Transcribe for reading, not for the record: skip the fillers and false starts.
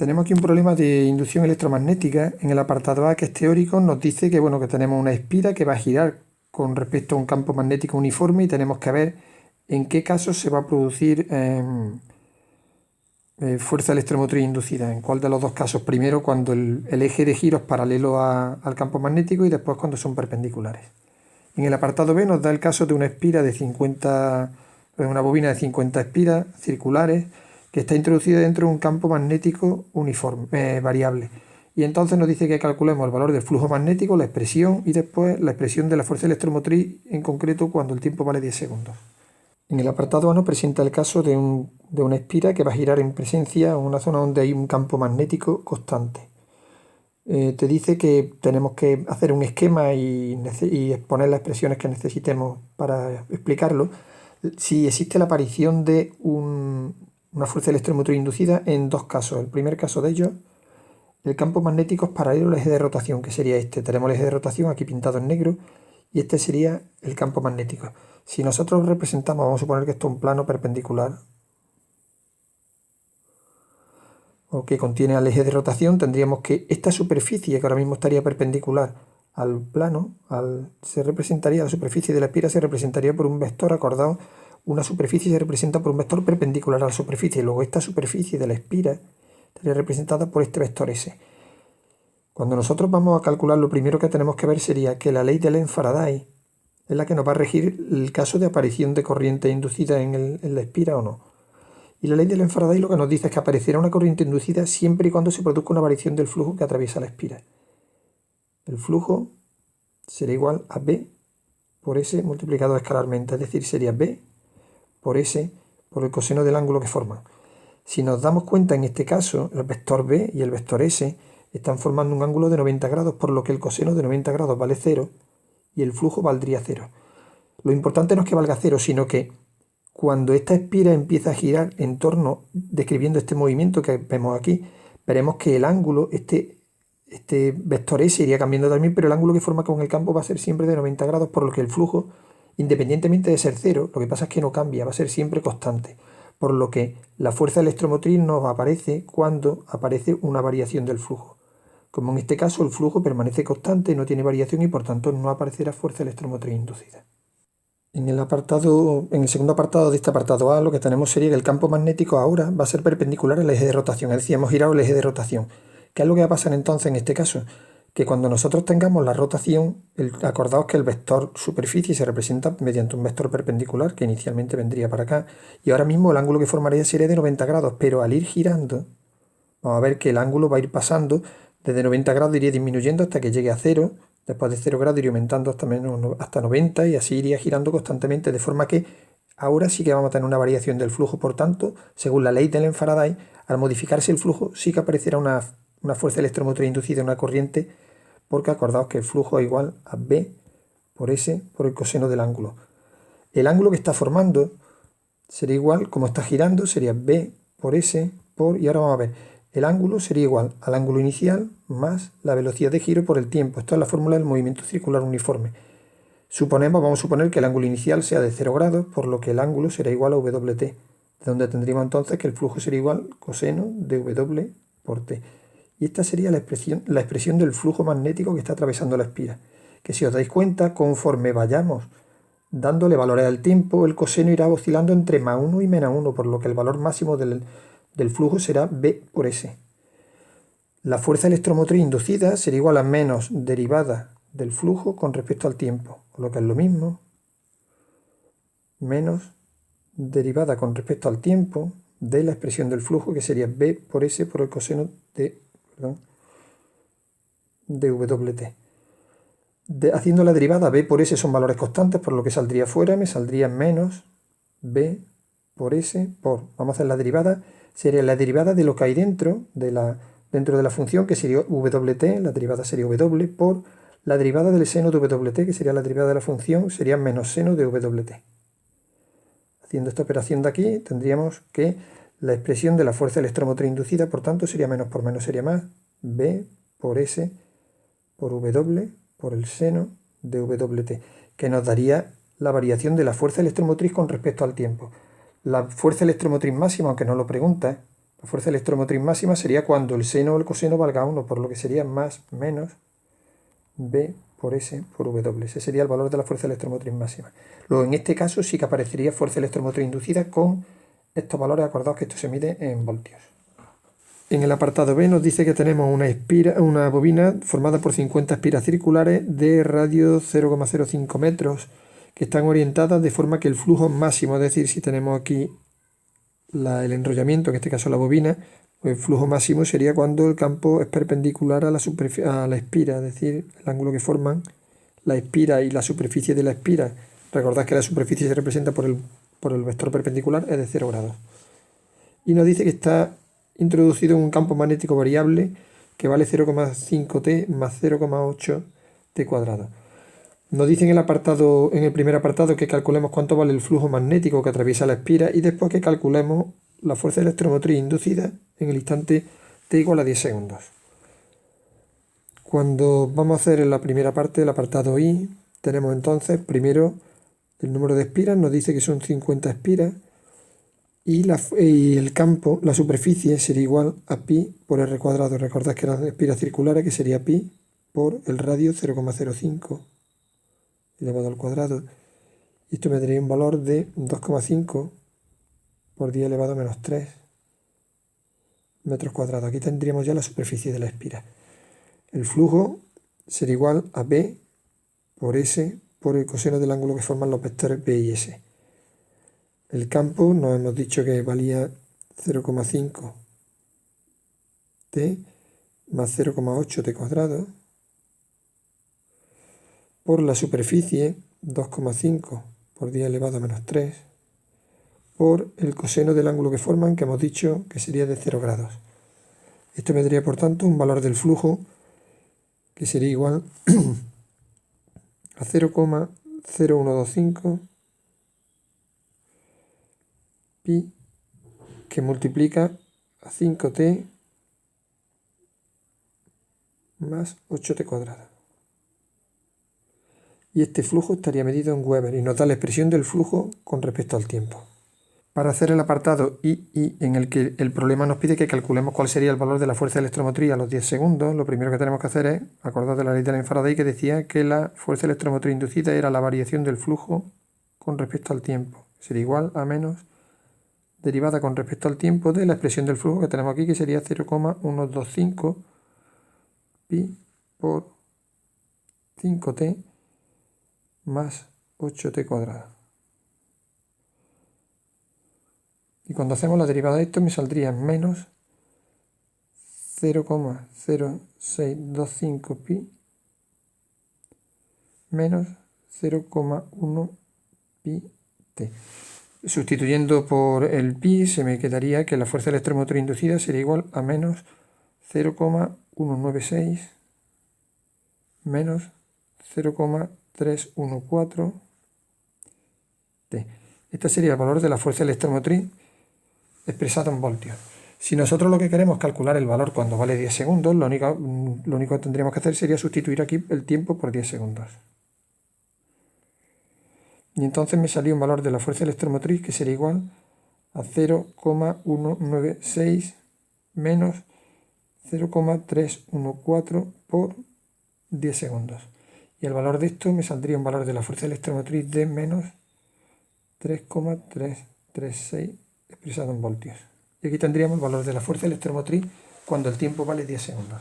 Tenemos aquí un problema de inducción electromagnética. En el apartado A, que es teórico, nos dice que, bueno, que tenemos una espira que va a girar con respecto a un campo magnético uniforme y tenemos que ver en qué casos se va a producir fuerza electromotriz inducida, en cuál de los dos casos. Primero cuando el eje de giro es paralelo al campo magnético y después cuando son perpendiculares. En el apartado B nos da el caso de una espira de 50, una bobina de 50 espiras circulares que está introducida dentro de un campo magnético uniforme, variable. Y entonces nos dice que calculemos el valor del flujo magnético, la expresión y después la expresión de la fuerza electromotriz, en concreto cuando el tiempo vale 10 segundos. En el apartado A nos presenta el caso de una espira que va a girar en presencia en una zona donde hay un campo magnético constante. Te dice que tenemos que hacer un esquema y exponer las expresiones que necesitemos para explicarlo. Si existe la aparición de una fuerza electromotriz inducida en dos casos. El primer caso de ellos, el campo magnético es paralelo al eje de rotación, que sería este. Tenemos el eje de rotación aquí pintado en negro y este sería el campo magnético. Si nosotros representamos, vamos a suponer que esto es un plano perpendicular o que contiene al eje de rotación, tendríamos que esta superficie, que ahora mismo estaría perpendicular al plano, la superficie de la espira se representaría por un vector acordado. Una superficie se representa por un vector perpendicular a la superficie, luego esta superficie de la espira estaría representada por este vector S. Cuando nosotros vamos a calcular, lo primero que tenemos que ver sería que la ley de Lenz-Faraday es la que nos va a regir el caso de aparición de corriente inducida en la espira o no. Y la ley de Lenz-Faraday lo que nos dice es que aparecerá una corriente inducida siempre y cuando se produzca una variación del flujo que atraviesa la espira. El flujo será igual a B por S multiplicado escalarmente, es decir, sería B por S por el coseno del ángulo que forman. Si nos damos cuenta, en este caso, el vector B y el vector S están formando un ángulo de 90 grados, por lo que el coseno de 90 grados vale 0 y el flujo valdría 0. Lo importante no es que valga 0, sino que cuando esta espira empieza a girar en torno, describiendo este movimiento que vemos aquí, veremos que el ángulo, este vector S iría cambiando también, pero el ángulo que forma con el campo va a ser siempre de 90 grados, por lo que el flujo, independientemente de ser 0, lo que pasa es que no cambia, va a ser siempre constante. Por lo que la fuerza electromotriz nos aparece cuando aparece una variación del flujo. Como en este caso el flujo permanece constante, no tiene variación y por tanto no aparecerá fuerza electromotriz inducida. En el segundo apartado de este apartado A, lo que tenemos sería que el campo magnético ahora va a ser perpendicular al eje de rotación, es decir, hemos girado el eje de rotación. ¿Qué es lo que va a pasar entonces en este caso? Que cuando nosotros tengamos la rotación, acordaos que el vector superficie se representa mediante un vector perpendicular que inicialmente vendría para acá, y ahora mismo el ángulo que formaría sería de 90 grados, pero al ir girando, vamos a ver que el ángulo va a ir pasando desde 90 grados, iría disminuyendo hasta que llegue a 0, después de 0 grados iría aumentando hasta 90 y así iría girando constantemente, de forma que ahora sí que vamos a tener una variación del flujo. Por tanto, según la ley de Lenz-Faraday, al modificarse el flujo sí que aparecerá una fuerza electromotriz inducida en una corriente, porque acordaos que el flujo es igual a B por S por el coseno del ángulo. El ángulo que está formando sería igual, como está girando, sería B por S por, y ahora vamos a ver, el ángulo sería igual al ángulo inicial más la velocidad de giro por el tiempo. Esto es la fórmula del movimiento circular uniforme. Vamos a suponer que el ángulo inicial sea de 0 grados, por lo que el ángulo será igual a WT, de donde tendríamos entonces que el flujo sería igual coseno de W por T. Y esta sería la expresión del flujo magnético que está atravesando la espira. Que si os dais cuenta, conforme vayamos dándole valores al tiempo, el coseno irá oscilando entre más 1 y menos 1, por lo que el valor máximo del flujo será B por S. La fuerza electromotriz inducida sería igual a menos derivada del flujo con respecto al tiempo, lo que es lo mismo, menos derivada con respecto al tiempo de la expresión del flujo, que sería B por S por el coseno de WT. Haciendo la derivada, B por S son valores constantes, por lo que saldría fuera, me saldría menos B por S por, vamos a hacer la derivada, sería la derivada de lo que hay dentro de la función, que sería WT, la derivada sería W, por la derivada del seno de WT, que sería la derivada de la función, sería menos seno de WT. Haciendo esta operación de aquí, tendríamos que la expresión de la fuerza electromotriz inducida, por tanto, sería menos por menos, sería más B por S por W por el seno de WT, que nos daría la variación de la fuerza electromotriz con respecto al tiempo. La fuerza electromotriz máxima, aunque no lo pregunta, La fuerza electromotriz máxima sería cuando el seno o el coseno valga 1, por lo que sería más menos B por S por W. Ese sería el valor de la fuerza electromotriz máxima. Luego, en este caso sí que aparecería fuerza electromotriz inducida con estos valores. Acordaos que esto se mide en voltios. En el apartado B nos dice que tenemos una bobina formada por 50 espiras circulares de radio 0,05 metros que están orientadas de forma que el flujo máximo, es decir, si tenemos aquí el enrollamiento, en este caso la bobina, pues el flujo máximo sería cuando el campo es perpendicular a la espira, es decir, el ángulo que forman la espira y la superficie de la espira. Recordad que la superficie se representa por el vector perpendicular, es de 0 grados. Y nos dice que está introducido un campo magnético variable que vale 0,5t más 0,8t cuadrado. Nos dice en el primer apartado que calculemos cuánto vale el flujo magnético que atraviesa la espira y después que calculemos la fuerza electromotriz inducida en el instante t igual a 10 segundos. Cuando vamos a hacer en la primera parte, el apartado I, tenemos entonces primero el número de espiras, nos dice que son 50 espiras y el campo, la superficie, sería igual a pi por r cuadrado. Recordad que eran espiras circulares, que sería pi por el radio 0,05 elevado al cuadrado. Y esto me daría un valor de 2,5 por 10 elevado a menos 3 metros cuadrados. Aquí tendríamos ya la superficie de la espira. El flujo sería igual a B por S por el coseno del ángulo que forman los vectores B y S. El campo nos hemos dicho que valía 0,5 t más 0,8 t cuadrado por la superficie 2,5 por 10 elevado a menos 3 por el coseno del ángulo que forman, que hemos dicho que sería de 0 grados. Esto me daría, por tanto, un valor del flujo que sería igual a 0,0125 pi, que multiplica a 5t más 8t cuadrado. Y este flujo estaría medido en Weber y nos da la expresión del flujo con respecto al tiempo. Para hacer el apartado II, en el que el problema nos pide que calculemos cuál sería el valor de la fuerza electromotriz a los 10 segundos, lo primero que tenemos que hacer es acordar de la ley de la Faraday, que decía que la fuerza electromotriz inducida era la variación del flujo con respecto al tiempo. Sería igual a menos derivada con respecto al tiempo de la expresión del flujo que tenemos aquí, que sería 0,125 pi por 5t más 8t cuadrado. Y cuando hacemos la derivada de esto me saldría menos 0,0625 pi menos 0,1 pi t. Sustituyendo por el pi se me quedaría que la fuerza electromotriz inducida sería igual a menos 0,196 menos 0,314 t. Este sería el valor de la fuerza electromotriz expresado en voltios. Si nosotros lo que queremos es calcular el valor cuando vale 10 segundos, lo único que tendríamos que hacer sería sustituir aquí el tiempo por 10 segundos. Y entonces me salió un valor de la fuerza electromotriz que sería igual a 0,196 menos 0,314 por 10 segundos. Y el valor de esto me saldría un valor de la fuerza electromotriz de menos 3,336 expresado en voltios. Y aquí tendríamos el valor de la fuerza electromotriz cuando el tiempo vale 10 segundos.